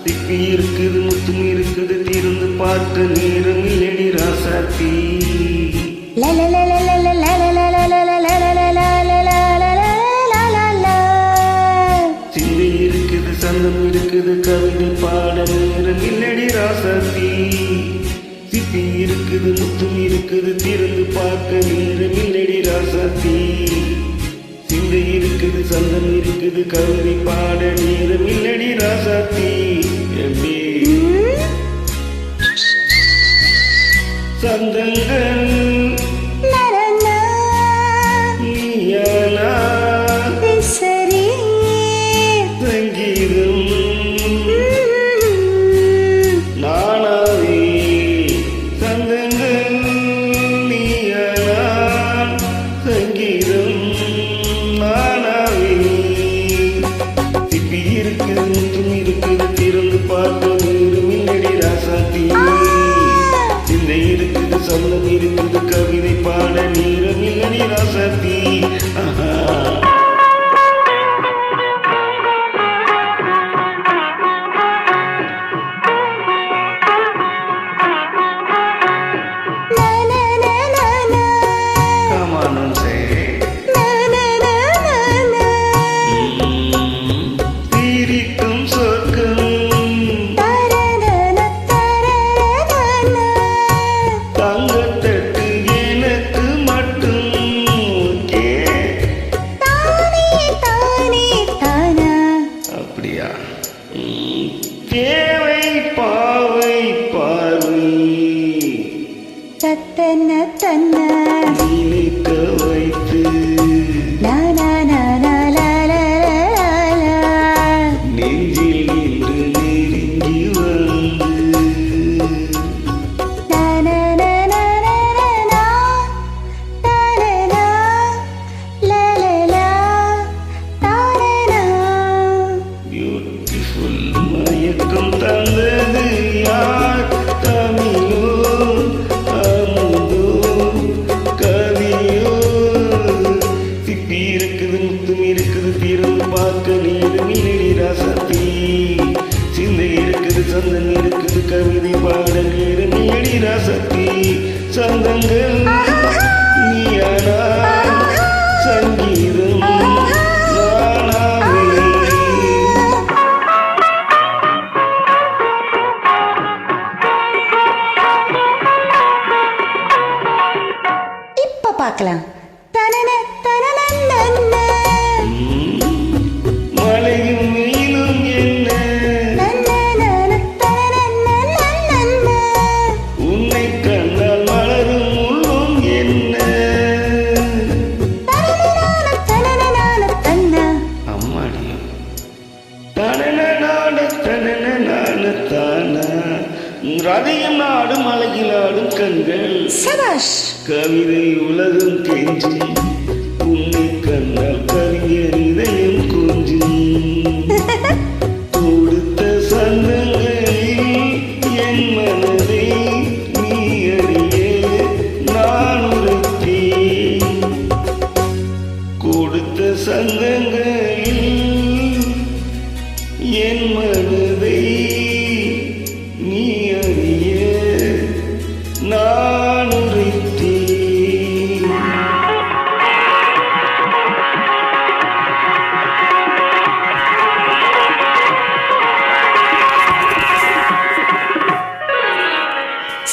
திப்பி இருக்குது முத்தும் இருக்குது திருந்து பார்க்க நேரம் இல்லடி ராசாத்தி. சிந்தை இருக்குது சந்தம் இருக்குது கவிதை பாட நேரம் இல்லடி ராசாத்தி. திப்பி இருக்குது முத்தும் இருக்குது திருந்து பார்க்க நேரம் இல்லடி ராசாத்தி. சிந்தை இருக்குது சந்தம் இருக்குது கவிதை பாட நேரம் இல்லடி ராசாத்தி. சந்தங்கள் நீயானா சரி சங்கீதம் நானாவே. சந்தங்கள் நீயானா சங்கீதம் நானாவே. திப்பி இருக்குது முத்தும் இருக்குது திறந்து பார்க்க நேரம் இல்லடி ராசாத்தி. சிந்தை இருக்குது சந்தம் இருக்குது கவிதை பாட நேரம் இல்லடி ராசாத்தி. தேவை பாவை பார்வை தத்தன தன்ன நினைக்க வைத்து நெஞ்சில் நின்று நெருங்கி வந்து பியூட்டிஃபுல் மயக்கம் தந்தது யார்? தமிழோ அமுதோ கவியோ? திப்பி இருக்குது முத்தும் இருக்குது திறந்து பார்க்க நேரம் இல்லடி ராசாத்தி. சிந்தை இருக்குது சந்தம் இருக்குது கவிதை பாட நேரம் இல்லடி ராசாத்தி. சந்தங்கள் நீயானா சங்கீதம் நானாவே. இப்ப பார்க்கலாம். மழையும் வெயிலும் என்ன உன்னை கண்டால் மலரும் உள்ளும் என்ன? அம்மாடி தானா ரதையும் நாடும் அழகில் ஆடும் கண்கள் சபாஷ். கவிதை உலகம் கெஞ்சும் உன்னை கண்டால் கவிஞர் இதயம் கொஞ்சும். கொடுத்த சந்தங்களில் என் மனதை நீ அறிய நான் உரைத்தேன். கொடுத்த சந்தங்களில் என் மனதை நீ அறிய நான் உரைத்தேன்.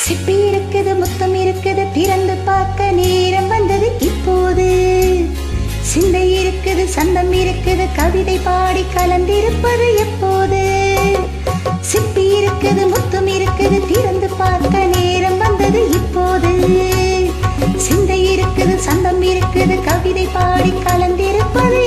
சிப்பி இருக்குது முத்தம் இருக்குது திறந்து பார்க்க நேரம் வந்தது இப்போது. சிந்தை இருக்குது சந்தம் இருக்குது கவிதை பாடி கலந்திருப்பது எப்போது. சிப்பி இருக்குது முத்தம் இருக்குது திறந்து பார்க்க நேரம் வந்தது இப்போது. சிந்தை இருக்குது சந்தம் இருக்குது கவிதை பாடி கலந்திருப்பது